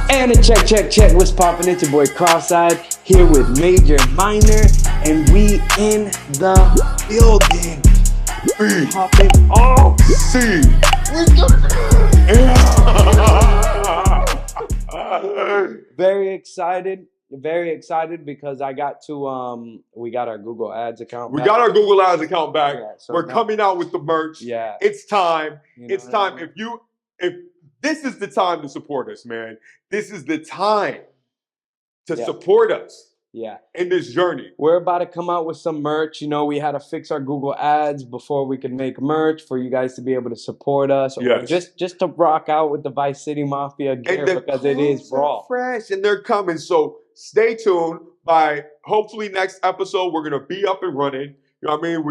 And a check. What's poppin'? It's your boy Cross-Eyed here with Major Minor, and we in the building. Poppin' off. See. Very excited because I got to we got our Google Ads account. We got our Google Ads account back. Yeah, so we're now, coming out with the merch. Yeah. It's time. You know it's time. I mean? If this is the time to support us, man. This is the time to support us. Yeah. In this journey. We're about to come out with some merch. You know, we had to fix our Google Ads before we could make merch for you guys to be able to support us. Or just to rock out with the Vice City Mafia gear because it is raw. Fresh and they're coming. So stay tuned. By hopefully next episode, we're gonna be up and running. You know what I mean?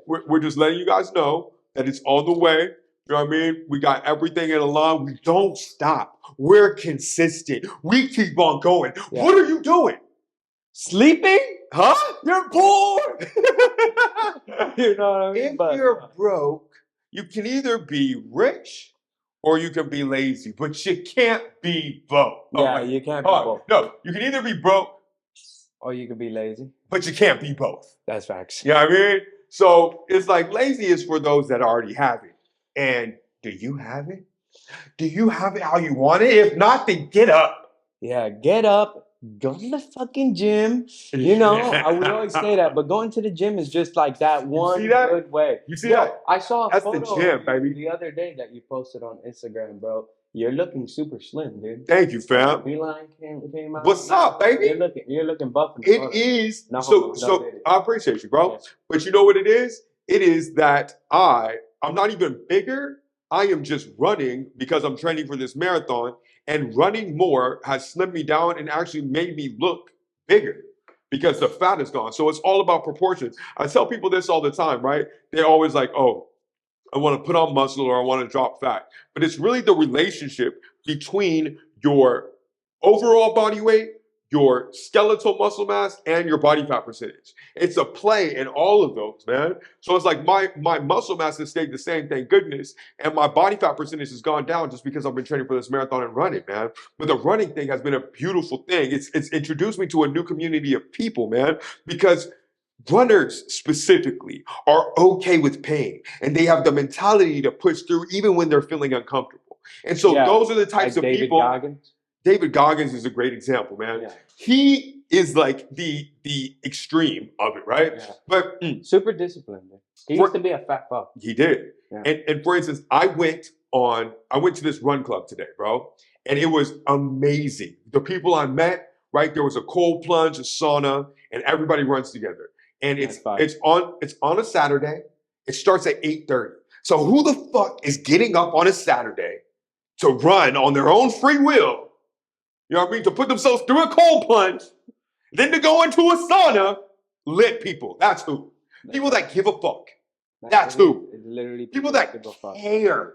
We're just letting you guys know that it's on the way. You know what I mean? We got everything in a line. We don't stop. We're consistent. We keep on going. Yeah. What are you doing? Sleeping? Huh? You're bored. You know what I mean? If you're broke, you can either be rich or you can be lazy, but you can't be both. Yeah, you can't be both. No, you can either be broke or you can be lazy. But you can't be both. That's facts. You know what I mean? So it's like lazy is for those that already have it. And do you have it? Do you have it how you want it? If not, then get up. Yeah, get up. Go to the fucking gym. You know, we always say that, but going to the gym is just like that one good way. You see that? I saw a photo the gym, baby. The other day that you posted on Instagram, bro. You're looking super slim, dude. Thank you, fam. Beeline came out. What's up, baby? You're looking buff. It is. So I appreciate you, bro. Yeah. But you know what it is? It is that I'm not even bigger. I am just running because I'm training for this marathon, and running more has slimmed me down and actually made me look bigger because the fat is gone. So it's all about proportions. I tell people this all the time, right? They're always like, oh, I want to put on muscle or I want to drop fat. But it's really the relationship between your overall body weight, your skeletal muscle mass, and your body fat percentage. It's a play in all of those, man. So it's like my muscle mass has stayed the same, thank goodness, and my body fat percentage has gone down just because I've been training for this marathon and running, man. But the running thing has been a beautiful thing. It's introduced me to a new community of people, man, because runners specifically are okay with pain, and they have the mentality to push through even when they're feeling uncomfortable. And so those are the types of people. David Goggins is a great example, man. Yeah. He is like the extreme of it, right? Yeah. But super disciplined. He used to be a fat fuck. He did. Yeah. And for instance, I went to this run club today, bro, and it was amazing. The people I met, right? There was a cold plunge, a sauna, and everybody runs together. And it's on a Saturday. It starts at 8:30. So who the fuck is getting up on a Saturday to run on their own free will? You know what I mean? To put themselves through a cold plunge, then to go into a sauna, lit people. That's who. People that give a fuck. That's who. It's literally people that care.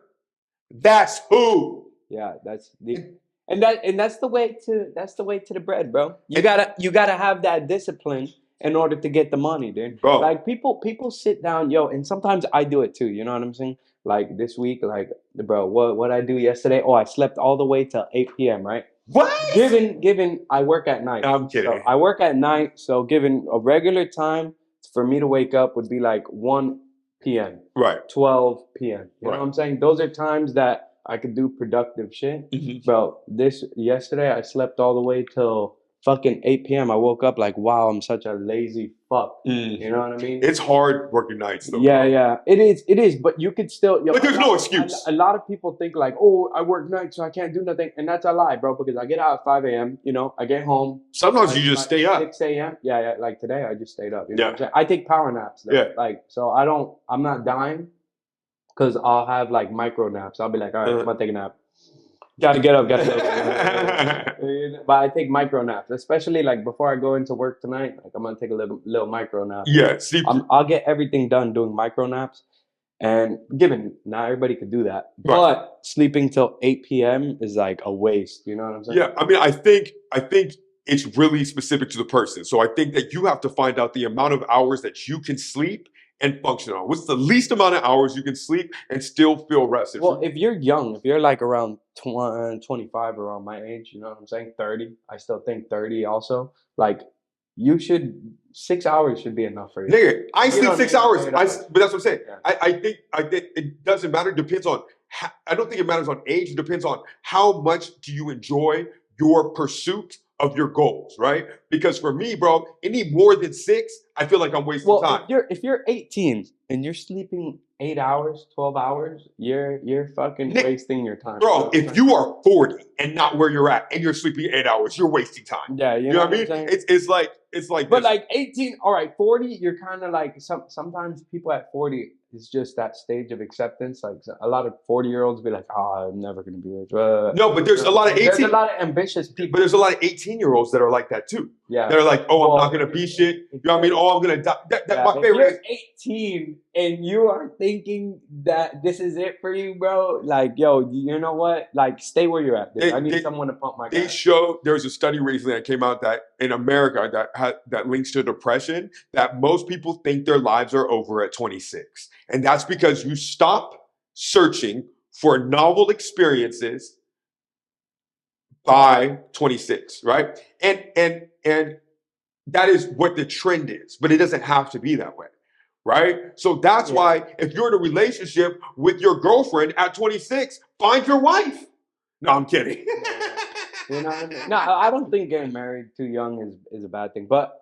That's who. Yeah, that's the way to the bread, bro. You gotta have that discipline in order to get the money, dude. Bro. Like people sit down, and sometimes I do it too. You know what I'm saying? Like this week, like bro, what I do yesterday? Oh, I slept all the way till 8 p.m. Right? What? Given I work at night. I'm kidding. So I work at night, so given a regular time for me to wake up would be like 1 p.m. Right. 12 p.m. You know what I'm saying? Those are times that I could do productive shit. Mm-hmm. Bro, yesterday I slept all the way till fucking 8 p.m. I woke up like, wow, I'm such a lazy fuck. You know what I mean? It's hard working nights though. Yeah. It is, but you could still... but there's no excuse. A lot of people think like, oh, I work nights so I can't do nothing. And that's a lie, bro, because I get out at 5 a.m., I get home. Sometimes you just stay up. 6 a.m. Yeah, like today I just stayed up. You know what I'm saying? I take power naps though. Yeah. Like, so I'm not dying because I'll have like micro naps. I'll be like, all right, I'm going to take a nap. Gotta get up. But I take micro naps, especially like before I go into work tonight. Like I'm gonna take a little micro nap. Yeah, see, I'll get everything done doing micro naps. And given not everybody could do that, but sleeping till 8 p.m. is like a waste. You know what I'm saying? Yeah, I mean, I think it's really specific to the person. So I think that you have to find out the amount of hours that you can sleep and function on? What's the least amount of hours you can sleep and still feel rested? Well, if you're young, if you're like around 25, around my age, you know what I'm saying? 30. I still think 30 also. Like, you should, 6 hours should be enough for you. Nigga, I sleep 6 hours. But that's what I'm saying. Yeah. I think it doesn't matter. It depends on, I don't think it matters on age. It depends on how much do you enjoy your pursuit of your goals, right? Because for me, bro, any more than 6, I feel like I'm wasting time. If you're 18 and you're sleeping 8 hours, 12 hours, you're fucking wasting your time. Bro, if you are 40 and not where you're at and you're sleeping 8 hours, you're wasting time. Yeah, you know what I mean? It's like but this. Like 18, all right, 40, you're kind of like sometimes people at 40, it's just that stage of acceptance. Like a lot of 40-year-olds be like, "Oh, I'm never gonna be rich." No, but there's a lot of 18. There's a lot of ambitious people. But there's a lot of 18-year-olds that are like that too. Yeah, they're like, "Oh, I'm not gonna be shit." You know what I mean? "Oh, I'm gonna die." My favorite. If you're 18 and you are thinking that this is it for you, bro, like, yo, you know what? Like, stay where you're at. I need someone to pump my gas. There's a study recently that came out that in America that links to depression, that most people think their lives are over at 26. And that's because you stop searching for novel experiences by 26, right? And that is what the trend is, but it doesn't have to be that way, right? So that's why if you're in a relationship with your girlfriend at 26, find your wife. No, I'm kidding. You know what I mean? No, I don't think getting married too young is a bad thing. But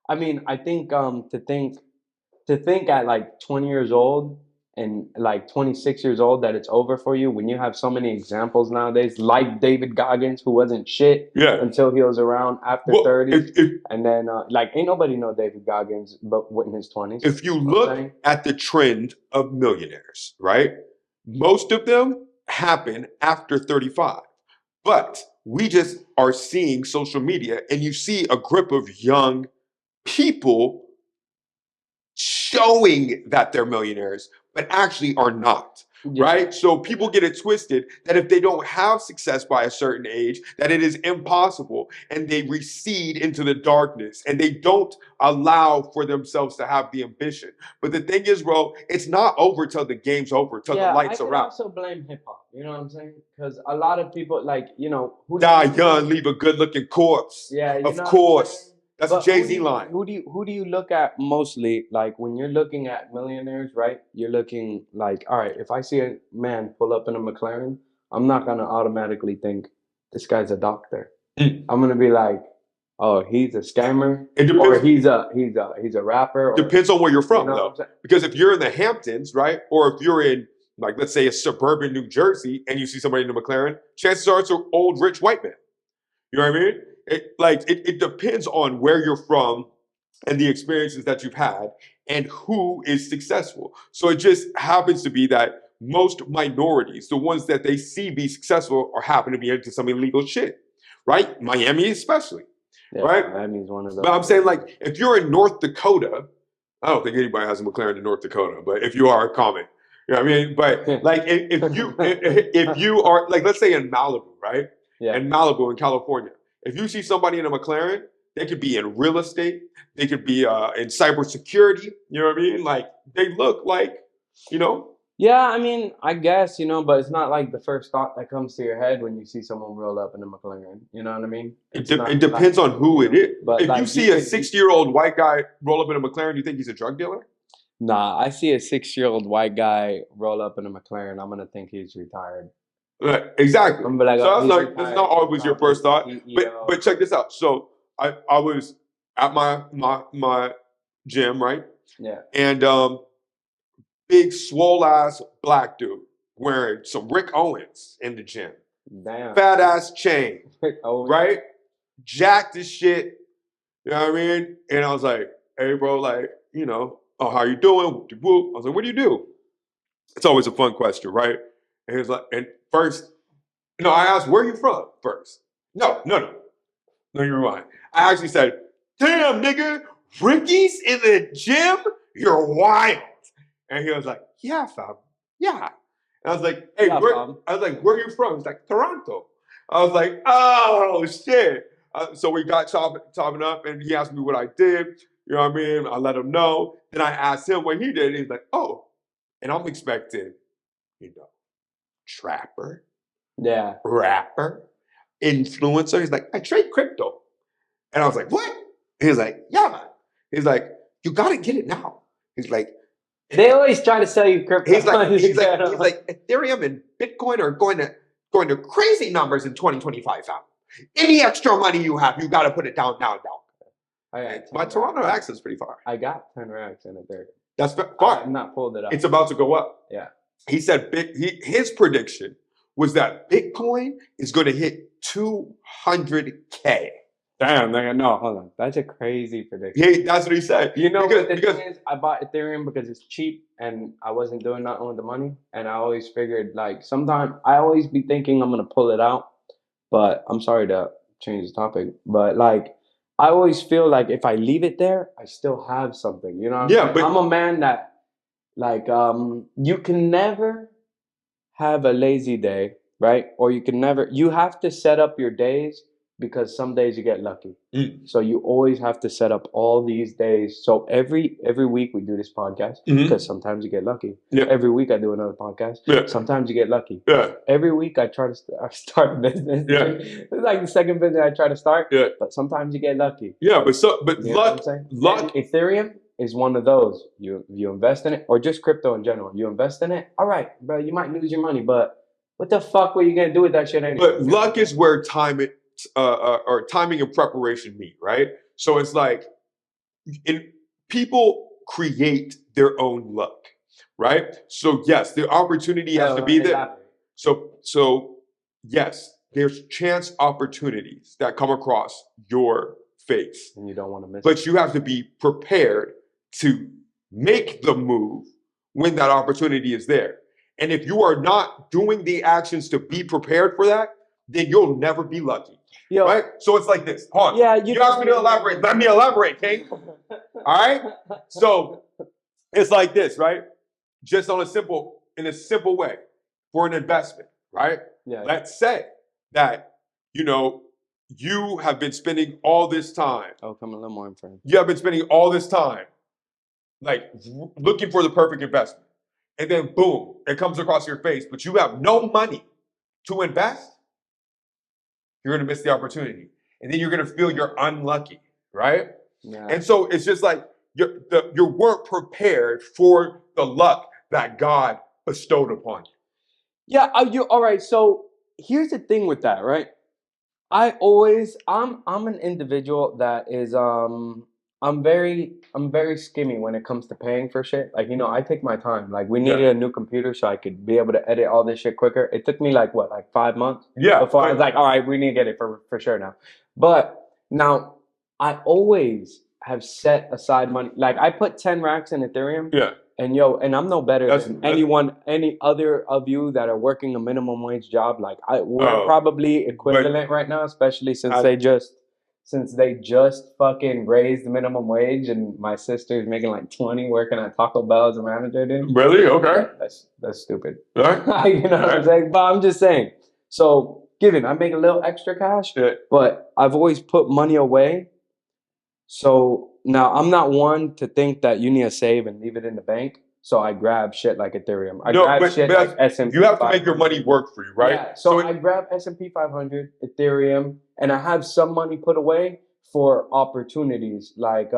I mean, I think to think at like 20 years old and like 26 years old that it's over for you when you have so many examples nowadays, like David Goggins, who wasn't shit until he was around after 30. And then like ain't nobody know David Goggins but in his 20s. If you look at the trend of millionaires, right? Most of them happen after 35. But we just are seeing social media and you see a group of young people showing that they're millionaires, but actually are not, right? So people get it twisted that if they don't have success by a certain age, that it is impossible, and they recede into the darkness and they don't allow for themselves to have the ambition. But the thing is, bro, it's not over till the game's over, till the lights are out. I also blame hip hop. You know what I'm saying? Because a lot of people, like, you know, die young, leave a good looking corpse. Yeah, of course. That's a Jay-Z line. Who do you look at mostly? Like when you're looking at millionaires, right? You're looking like, all right, if I see a man pull up in a McLaren, I'm not gonna automatically think this guy's a doctor. I'm gonna be like, oh, he's a scammer, or he's a rapper. Depends on where you're from, though. Because if you're in the Hamptons, right, or if you're in, like, let's say a suburban New Jersey, and you see somebody in a McLaren, chances are it's an old rich white man. You know what I mean? It depends on where you're from and the experiences that you've had and who is successful. So it just happens to be that most minorities, the ones that they see be successful, or happen to be into some illegal shit, right? Miami especially, right? Miami's one of those. But I'm saying, like, if you're in North Dakota, I don't think anybody has a McLaren in North Dakota, but if you are, comment. You know what I mean? But like, if you are, like, let's say in Malibu, right? Yeah. In Malibu, in California. If you see somebody in a McLaren, they could be in real estate. They could be in cybersecurity. You know what I mean? Like, they look like, you know. Yeah, I mean, I guess, you know, but it's not like the first thought that comes to your head when you see someone roll up in a McLaren. You know what I mean? It depends on who it is. But if you see a 60-year-old white guy roll up in a McLaren, you think he's a drug dealer? Nah, I see a 6-year-old white guy roll up in a McLaren, I'm going to think he's retired. Right, exactly. Like, so I was like, that's not always your first thought. But check this out. So I was at my gym, right? Yeah. And big swole ass black dude wearing some Rick Owens in the gym. Damn. Fat ass chain. Right? Jacked as shit. You know what I mean? And I was like, hey bro, like, you know, oh, how you doing? I was like, what do you do? It's always a fun question, right? And he was like, and first, no, I asked, where are you from first? No, you're right. I actually said, damn, nigga, Ricky's in the gym? You're wild. And he was like, yeah, fam, yeah. And I was like, hey, where are you from? He's like, Toronto. I was like, oh, shit. So we got chopping up, and he asked me what I did. You know what I mean? I let him know. Then I asked him what he did. He's like, oh. And I'm expecting, trapper, rapper, influencer. He's like, I trade crypto. And I was like, what? He's like, yeah, man. He's like, you got to get it now. He's like, they always try to sell you crypto. He's like, Ethereum and Bitcoin are going to crazy numbers in 2025, fam. Any extra money you have, you got to put it down now. My Toronto accent's pretty far. I got 10 racks in Ethereum. That's far. I'm not pulled it up. It's about to go up. Yeah. He said his prediction was that Bitcoin is going to hit 200K. Damn, no, hold on. That's a crazy prediction. Yeah, that's what he said. You know what the thing is? I bought Ethereum because it's cheap and I wasn't doing nothing with the money. And I always figured, like, sometimes I always be thinking I'm going to pull it out. But I'm sorry to change the topic. But, like, I always feel like if I leave it there, I still have something. You know what I'm saying? I'm a man that, like, you can never have a lazy day, right? Or you have to set up your days. Because some days you get lucky. So you always have to set up all these days. So every week we do this podcast because sometimes you get lucky. Yeah. Every week I do another podcast. Yeah. Sometimes you get lucky. Yeah. Every week I try to start a business. Yeah. It's like the second business I try to start. Yeah. But sometimes you get lucky. Yeah, but luck. Ethereum is one of those. You invest in it, or just crypto in general. You invest in it. All right, bro. You might lose your money, but what the fuck were you gonna do with that shit anyway? But luck is where timing and preparation meet, right? So it's like people create their own luck, right? So yes, the opportunity has to be there. So yes, there's chance opportunities that come across your face. And you don't want to miss it. But you have to be prepared to make the move when that opportunity is there. And if you are not doing the actions to be prepared for that, then you'll never be lucky. Yo, right? So it's like this. Hold on. Yeah, you asked me to elaborate. Let me elaborate, King. All right? So it's like this, right? Just in a simple way for an investment, right? Yeah. Let's say that, you have been spending all this time. Oh, come a little more in front. You have been spending all this time, like, looking for the perfect investment. And then, boom, it comes across your face, but you have no money to invest. You're going to miss the opportunity. And then you're going to feel you're unlucky, right? Yeah. And so it's just like you weren't prepared for the luck that God bestowed upon you. Yeah, all right. So here's the thing with that, right? I'm an individual that is I'm very skimmy when it comes to paying for shit. Like, I take my time. Like, we needed a new computer so I could be able to edit all this shit quicker. It took me like 5 months? Yeah. Before I was like, all right, we need to get it for sure now. But now I always have set aside money. Like, I put 10 racks in Ethereum. Yeah. And I'm no better than any other of you that are working a minimum wage job. Like, we're probably equivalent right now, especially since they just fucking raised the minimum wage, and my sister's making like 20 working at Taco Bell as a manager, dude. Really? Okay. That's stupid. All right. You know what I'm saying? But I'm just saying. So, I make a little extra cash, but I've always put money away. So now I'm not one to think that you need to save and leave it in the bank. So I grab shit like Ethereum. I grab shit like S&P. You have to make your money work for you, right? Yeah. So I grab S&P 500, Ethereum, and I have some money put away for opportunities, like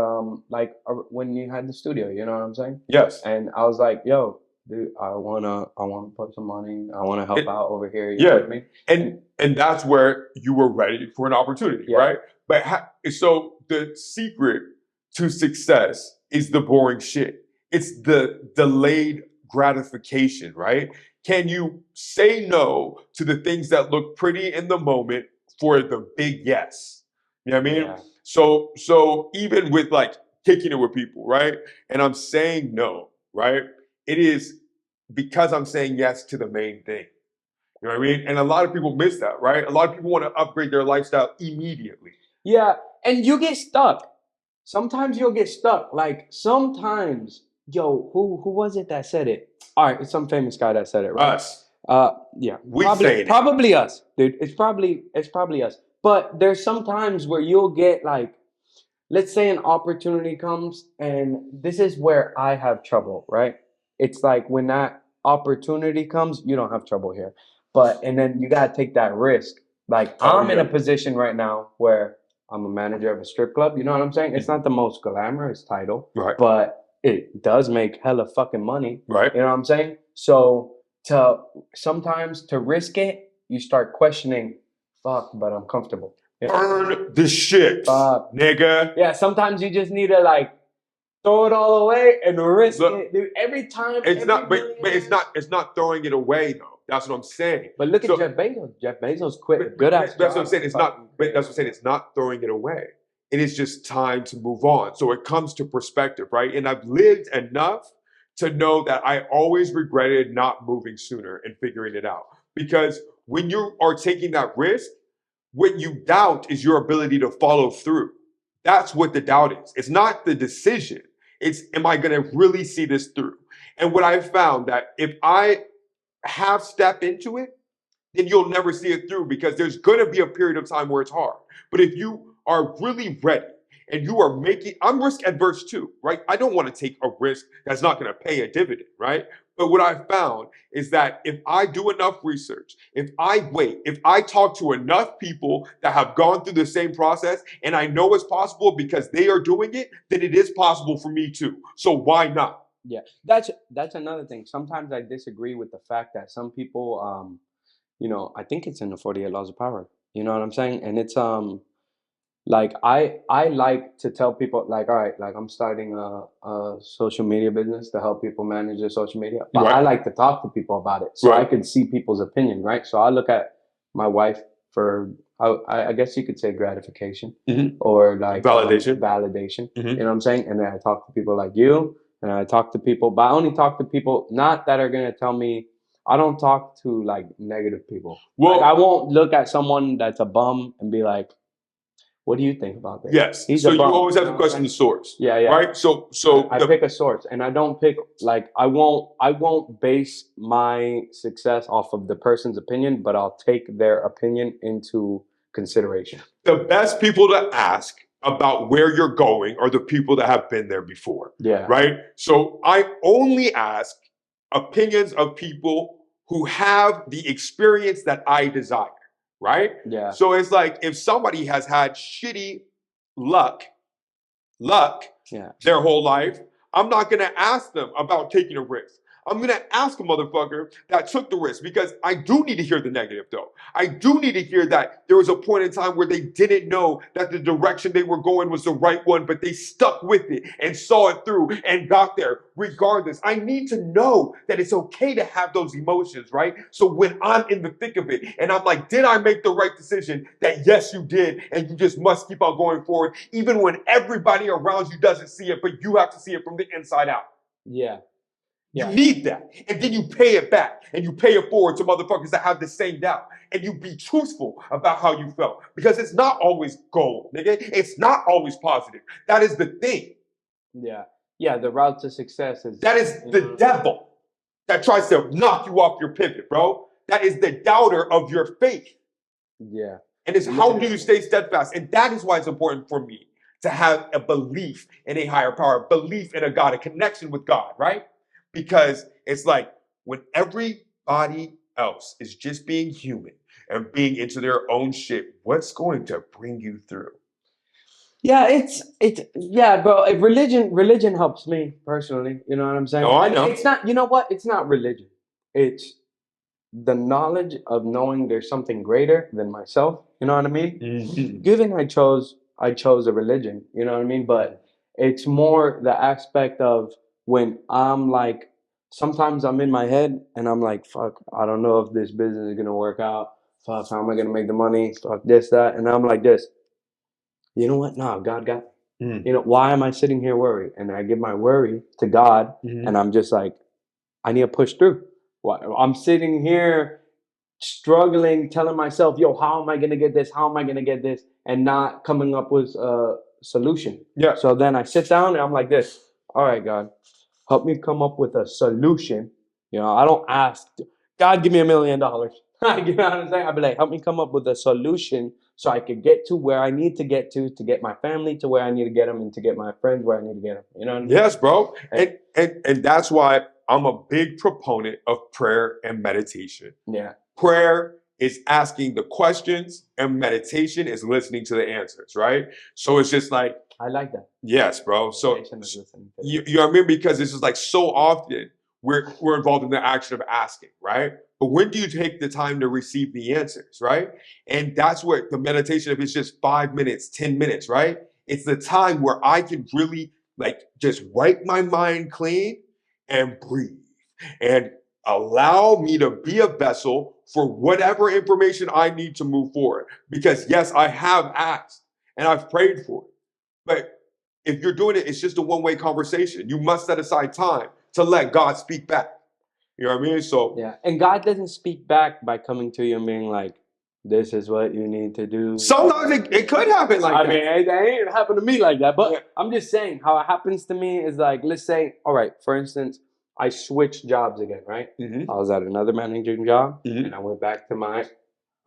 when you had the studio. You know what I'm saying? Yes. And I was like, yo, dude, I wanna put some money. I wanna help out over here. You know what I mean? And that's where you were ready for an opportunity, right? But so the secret to success is the boring shit. It's the delayed gratification, right? Can you say no to the things that look pretty in the moment for the big yes? You know what I mean? Yeah. So even with like kicking it with people, right? And I'm saying no, right? It is because I'm saying yes to the main thing. You know what I mean? And a lot of people miss that, right? A lot of people want to upgrade their lifestyle immediately. Yeah, and you get stuck. Sometimes you'll get stuck. Like, sometimes, who was it that said it? All right, it's some famous guy that said it, right? Us. Yeah. Probably us, dude. It's probably us. But there's some times where you'll get like, let's say an opportunity comes, and this is where I have trouble, right? It's like when that opportunity comes, you don't have trouble here. But and then you gotta take that risk. Like I'm in a position right now where I'm a manager of a strip club. You know what I'm saying? It's not the most glamorous title, Right. but it does make hella fucking money. Right. You know what I'm saying? So to sometimes to risk it, you start questioning, fuck, but I'm comfortable. Burn the shit, nigga. Yeah, sometimes you just need to like throw it all away and risk it, dude. Every time, it's not, but it's not throwing it away though. That's what I'm saying. But look at Jeff Bezos. Jeff Bezos quit good ass. That's what I'm saying. It's not. But that's what I'm saying. It's not throwing it away. It is just time to move on. So it comes to perspective, right? And I've lived enough to know that I always regretted not moving sooner and figuring it out. Because when you are taking that risk, what you doubt is your ability to follow through. That's what the doubt is. It's not the decision. It's, am I going to really see this through? And what I've found that if I half step into it, then you'll never see it through because there's going to be a period of time where it's hard. But if you are really ready and you are making, I'm risk adverse too, right? I don't want to take a risk that's not going to pay a dividend, right? But what I've found is that if I do enough research, if I wait, if I talk to enough people that have gone through the same process and I know it's possible because they are doing it, then it is possible for me too. So why not? Yeah, that's another thing. Sometimes I disagree with the fact that some people, I think it's in the 48 Laws of Power. You know what I'm saying? And it's like I like to tell people like, all right, like I'm starting a social media business to help people manage their social media, but I like to talk to people about it so I can see people's opinion, right? So I look at my wife for I guess you could say gratification or like validation. You know what I'm saying? And then I talk to people like you, and I talk to people, but I only talk to people not that are gonna tell me. I don't talk to like negative people. Well, like, I won't look at someone that's a bum and be like, what do you think about this? Yes. So you always have to question the source. Yeah, yeah. Right? So I pick a source, and I don't pick like I won't base my success off of the person's opinion, but I'll take their opinion into consideration. The best people to ask about where you're going are the people that have been there before. Yeah. Right? So I only ask opinions of people who have the experience that I desire. Right? Yeah. So it's like if somebody has had shitty luck their whole life, I'm not going to ask them about taking a risk. I'm going to ask a motherfucker that took the risk because I do need to hear the negative though. I do need to hear that there was a point in time where they didn't know that the direction they were going was the right one, but they stuck with it and saw it through and got there regardless. I need to know that it's okay to have those emotions, right? So when I'm in the thick of it and I'm like, did I make the right decision? That yes, you did. And you just must keep on going forward, even when everybody around you doesn't see it, but you have to see it from the inside out. Yeah. You need that. And then you pay it back and you pay it forward to motherfuckers that have the same doubt. And you be truthful about how you felt. Because it's not always gold, nigga. It's not always positive. That is the thing. Yeah. Yeah, the route to success is... That is the devil that tries to knock you off your pivot, bro. That is the doubter of your faith. Yeah. And it's how do you stay steadfast? And that is why it's important for me to have a belief in a higher power, belief in a God, a connection with God, right? Because it's like when everybody else is just being human and being into their own shit, what's going to bring you through? Yeah, yeah, bro. Religion helps me personally. You know what I'm saying? Oh, I know. It's not. You know what? It's not religion. It's the knowledge of knowing there's something greater than myself. You know what I mean? Mm-hmm. Given I chose a religion. You know what I mean? But it's more the aspect of when I'm like, sometimes I'm in my head and I'm like, fuck, I don't know if this business is gonna work out. Fuck, how am I gonna make the money? Fuck this, that, and I'm like this. You know what? No, God got me. You know, why am I sitting here worried? And I give my worry to God, and I'm just like, I need to push through. I'm sitting here struggling, telling myself, yo, how am I going to get this? How am I going to get this? And not coming up with a solution. Yeah. So then I sit down and I'm like this. All right, God, help me come up with a solution. You know, I don't ask, God, give me $1 million. You know what I'm saying? I'd be like, help me come up with a solution so I could get to where I need to get my family to where I need to get them, and to get my friends where I need to get them. You know what I mean? Yes, bro. And that's why I'm a big proponent of prayer and meditation. Yeah. Prayer is asking the questions, and meditation is listening to the answers, right? So it's just like, I like that. Yes, bro. So you know what I mean? Because it's just like so often we're involved in the action of asking, right? But when do you take the time to receive the answers, right? And that's where the meditation, if it's just 5 minutes, 10 minutes, right? It's the time where I can really like just wipe my mind clean and breathe and allow me to be a vessel for whatever information I need to move forward. Because yes, I have asked and I've prayed for it. But if you're doing it, it's just a one-way conversation. You must set aside time to let God speak back. You know what I mean? So yeah, and God doesn't speak back by coming to you and being like, "This is what you need to do." Sometimes it could happen like that. I mean, it ain't happened to me like that. But I'm just saying how it happens to me is like, let's say, all right, for instance, I switched jobs again, right? I was at another managing job, and I went back to my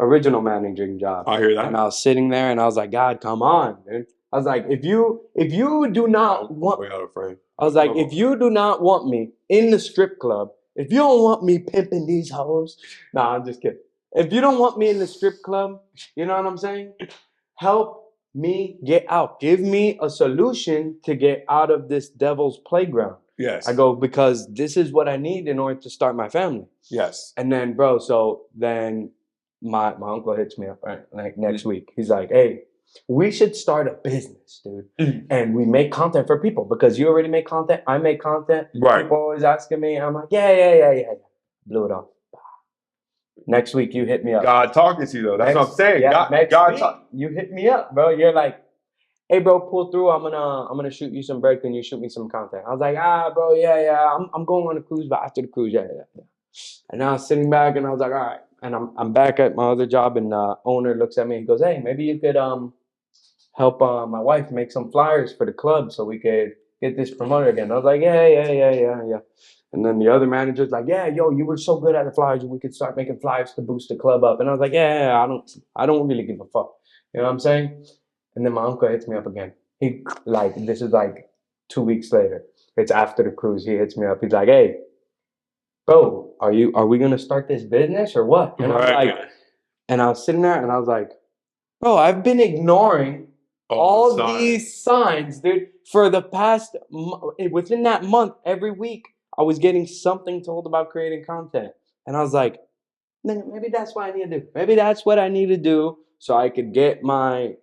original managing job. I hear that. And I was sitting there, and I was like, God, come on, dude. I was like, if you do not want, I was like, if you do not want me in the strip club, if you don't want me pimping these hoes, nah, I'm just kidding. If you don't want me in the strip club, you know what I'm saying? Help me get out. Give me a solution to get out of this devil's playground. Yes. I go, because this is what I need in order to start my family. Yes. And then, bro, so then my uncle hits me up, right? Like next week. He's like, hey, we should start a business, dude. And we make content for people because you already make content. I make content. Right. People always asking me. I'm like, yeah. Blew it off. Next week, you hit me up. God talking to you, though. That's what I'm saying. Yeah, you hit me up, bro. You're like, hey, bro, pull through. I'm gonna shoot you some break. Can you shoot me some content? I was like, bro, yeah. I'm going on a cruise, but after the cruise, yeah. And I was sitting back, and I was like, all right. And I'm back at my other job, and the owner looks at me and goes, hey, maybe you could help my wife make some flyers for the club so we could get this promoted again. I was like, yeah. And then the other manager's like, yeah, yo, you were so good at the flyers, we could start making flyers to boost the club up. And I was like, yeah, I don't really give a fuck. You know what I'm saying? And then my uncle hits me up again. He this is like 2 weeks later. It's after the cruise. He hits me up. He's like, hey, bro, are we gonna start this business or what? And I'm like, and I was sitting there and I was like, bro, I've been ignoring all these signs, dude, for the past within that month. Every week I was getting something told about creating content, and I was like, maybe that's what I need to do. Maybe that's what I need to do so I could get my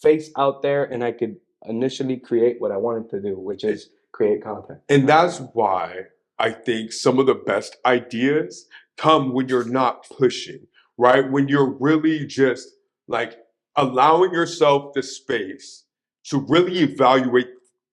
face out there and I could initially create what I wanted to do, which is create content. And that's why I think some of the best ideas come when you're not pushing, right? When you're really just like allowing yourself the space to really evaluate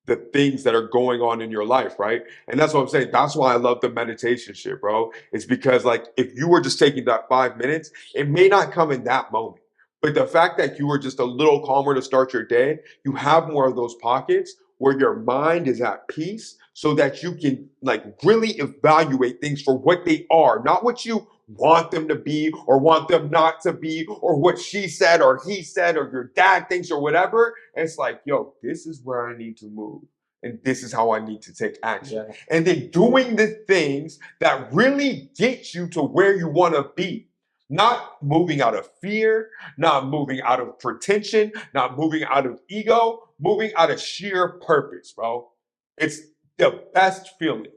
the things that are going on in your life, right? And that's what I'm saying. That's why I love the meditation shit, bro. It's because like if you were just taking that 5 minutes, it may not come in that moment. But the fact that you were just a little calmer to start your day, you have more of those pockets where your mind is at peace so that you can like really evaluate things for what they are, not what you want them to be or want them not to be or what she said or he said or your dad thinks or whatever. And it's like, yo, this is where I need to move. And this is how I need to take action. Yeah. And then doing the things that really get you to where you want to be. Not moving out of fear, not moving out of pretension, not moving out of ego, moving out of sheer purpose, bro. It's the best feeling.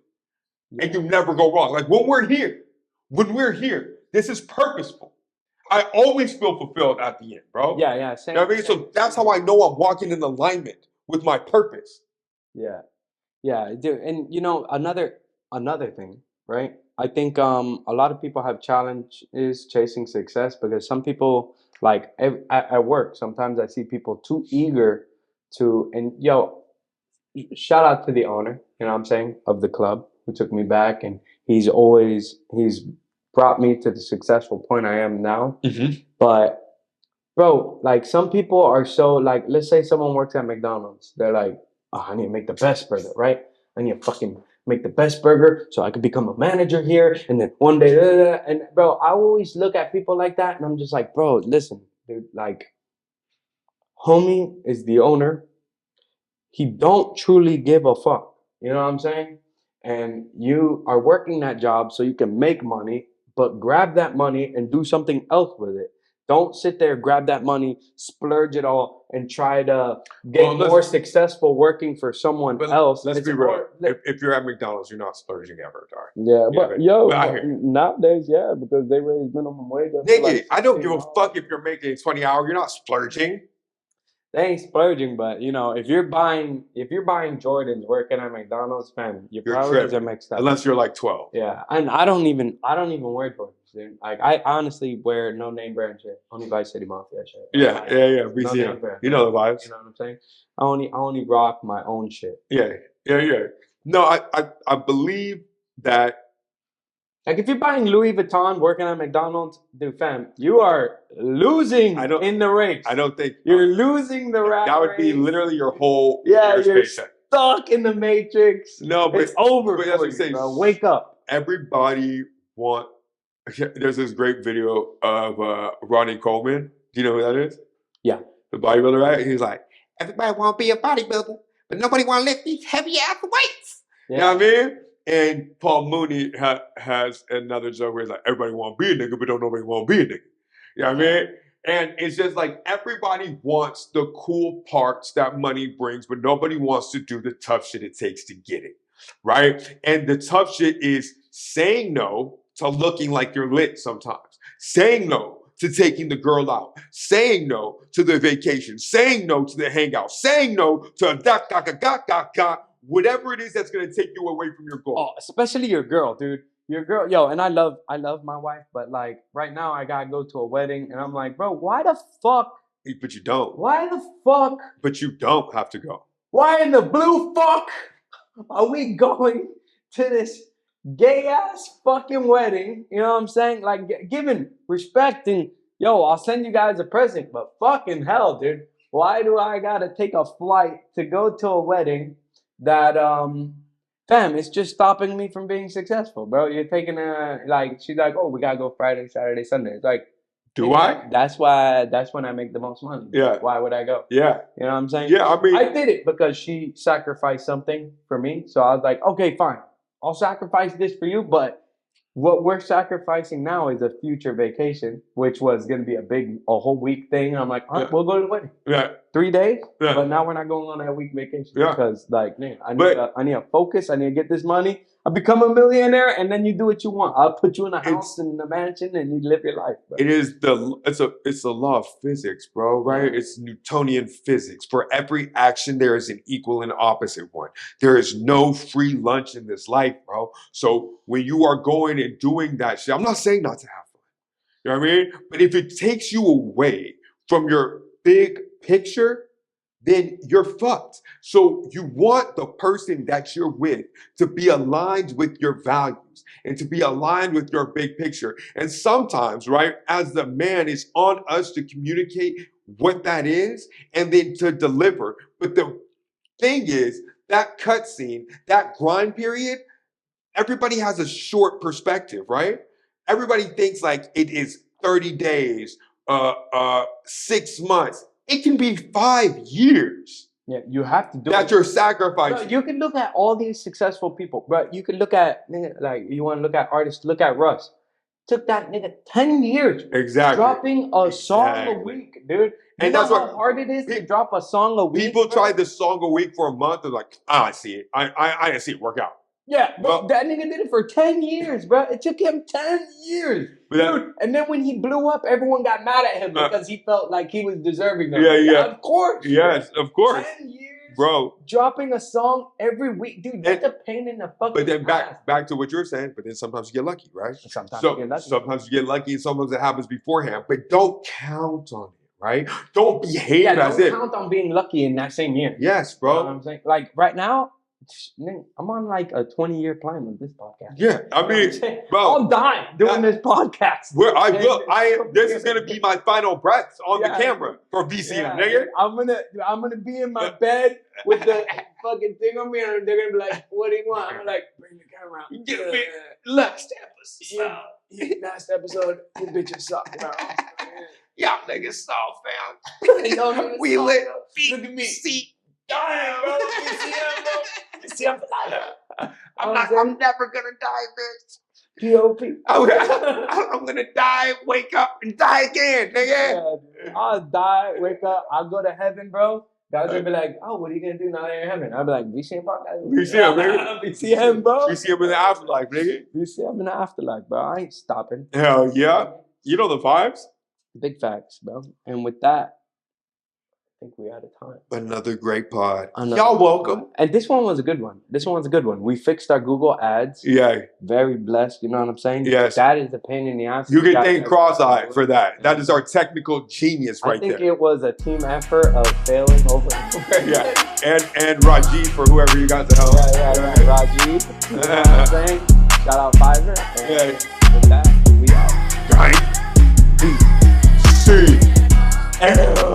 Yeah. And you never go wrong. Like when we're here, this is purposeful. I always feel fulfilled at the end, bro. Yeah. Same, you know what I mean? So that's how I know I'm walking in alignment with my purpose. Yeah, dude. And you know, another thing, right? I think a lot of people have challenges chasing success because some people, like at work, sometimes I see people too eager to, and yo, shout out to the owner, you know what I'm saying, of the club who took me back, and he's brought me to the successful point I am now. But bro, like some people are so like, let's say someone works at McDonald's, they're like, oh, I need to make the best burger, right? I need to fucking make the best burger so I could become a manager here. And then one day, and bro, I always look at people like that and I'm just like, bro, listen, dude, like homie is the owner. He don't truly give a fuck. You know what I'm saying? And you are working that job so you can make money, but grab that money and do something else with it. Don't sit there, grab that money, splurge it all, and try to get more successful working for someone else. Let's be real. If you're at McDonald's, you're not splurging ever, Dar. Yeah, but nowadays, yeah, because they raise minimum wage. Nigga, like I don't give a fuck if you're making $20 hours. You're not splurging. They ain't splurging, but you know, if you're buying Jordans working at McDonald's, fam, your priorities are mixed up. Unless you're like 12. Yeah, and I don't even wear Jordans, dude. Like I honestly wear no name brand shit. Only Vice City Mafia shit. Yeah. We see it. You know the vibes. You know what I'm saying? I only rock my own shit. Yeah. No, I believe that. Like if you're buying Louis Vuitton working at McDonald's, dude, fam, you are losing in the race. I don't think you're losing the rat That would race. Be literally your whole you're paycheck. Stuck in the matrix. No, but it's over for you, bro. Wake up. Everybody there's this great video of Ronnie Coleman. Do you know who that is? Yeah. The bodybuilder, right? He's like, everybody want to be a bodybuilder, but nobody want to lift these heavy ass weights. Yeah. You know what I mean? And Paul Mooney has another joke where he's like, everybody want to be a nigga, but don't nobody want to be a nigga. You know what I mean? And it's just like everybody wants the cool parts that money brings, but nobody wants to do the tough shit it takes to get it, right? And the tough shit is saying no to looking like you're lit sometimes, saying no to taking the girl out, saying no to the vacation, saying no to the hangout, saying no to whatever it is that's going to take you away from your goal. Oh, especially your girl, dude. Your girl, yo, and I love my wife, but like right now I gotta go to a wedding, and I'm like, bro, why the fuck? But you don't. Why the fuck? But you don't have to go. Why in the blue fuck are we going to this gay ass fucking wedding? You know what I'm saying? Like giving respect and yo, I'll send you guys a present, but fucking hell, dude, why do I gotta take a flight to go to a wedding that fam, it's just stopping me from being successful, bro. You're taking she's like, oh, we gotta go Friday, Saturday, Sunday. It's like, do I? That's when I make the most money. Yeah. Why would I go? Yeah. You know what I'm saying? Yeah, I mean, I did it because she sacrificed something for me. So I was like, okay, fine. I'll sacrifice this for you, but what we're sacrificing now is a future vacation, which was going to be a whole week thing. I'm like, we'll go to the wedding. Yeah. 3 days. Yeah. But now we're not going on that week vacation because I need to focus. I need to get this money. I become a millionaire, and then you do what you want. I'll put you in a house and a mansion, and you live your life. Bro. It's a law of physics, bro. Right? It's Newtonian physics. For every action, there is an equal and opposite one. There is no free lunch in this life, bro. So when you are going and doing that shit, I'm not saying not to have fun. You know what I mean? But if it takes you away from your big picture, then you're fucked. So you want the person that you're with to be aligned with your values and to be aligned with your big picture. And sometimes, right, as the man, it's on us to communicate what that is and then to deliver. But the thing is, that cutscene, that grind period, everybody has a short perspective, right? Everybody thinks like it is 30 days, 6 months. It can be 5 years. Yeah, you have to do that. You're sacrificing. No, you can look at all these successful people, but you can look at like you want to look at artists. Look at Russ. Took that nigga 10 years. Exactly. Dropping a song a week, dude. And that's how hard it is to drop a song a week. People tried the song a week for a month. They're like, I see it. I didn't see it work out. Yeah, but that nigga did it for 10 years, bro. It took him 10 years. Dude, and then when he blew up, everyone got mad at him because he felt like he was deserving of it. Yeah. Of course. Yes, of course. 10 years, bro. Dropping a song every week. Dude, that's a pain in the fucking But then back to what you were saying, but then sometimes you get lucky, right? Sometimes you get lucky. Sometimes you get lucky and sometimes it happens beforehand. But don't count on it, right? Don't behave as if. Don't count on being lucky in that same year. Yes, bro. You know what I'm saying? Like right now, I'm on like a 20-year plan with this podcast. Yeah, I mean, bro, I'll die doing this podcast. This is gonna be my final breaths on the camera for VCM, nigga. I'm gonna be in my bed with the fucking thing on me, and they're gonna be like, "What do you want?" I'm like, "Bring the camera out." Give me last episode. Last episode, you bitches suck, bro. Y'all niggas soft, fam. We lit. Look at me. See. Dying, bro. You see him, bro? You see him? I'm never gonna die, bitch. P.O.P. I'm gonna die, wake up, and die again, nigga. Yeah, I'll die, wake up, I'll go to heaven, bro. Guys will be like, oh, what are you gonna do now that you're in heaven? I'll be like, we see him, bro. We see him, nigga. We see him, bro. We see him in the afterlife, nigga. We see him in the afterlife, bro. I ain't stopping. Hell yeah. You know the vibes? Big facts, bro. And with that, I think we're out of time. Another great pod. Y'all welcome. And this one was a good one. This one's a good one. We fixed our Google ads. Yeah. Very blessed. You know what I'm saying? Yes. That is a pain in the ass. You can thank Cross-Eye for that. That is our technical genius right there. I think it was a team effort of failing over and over. Yeah. And Rajiv for whoever you got to help. Yeah. Rajiv. You know what I'm saying? Shout out Fiverr. Yeah. With that, we out. Right. C. L.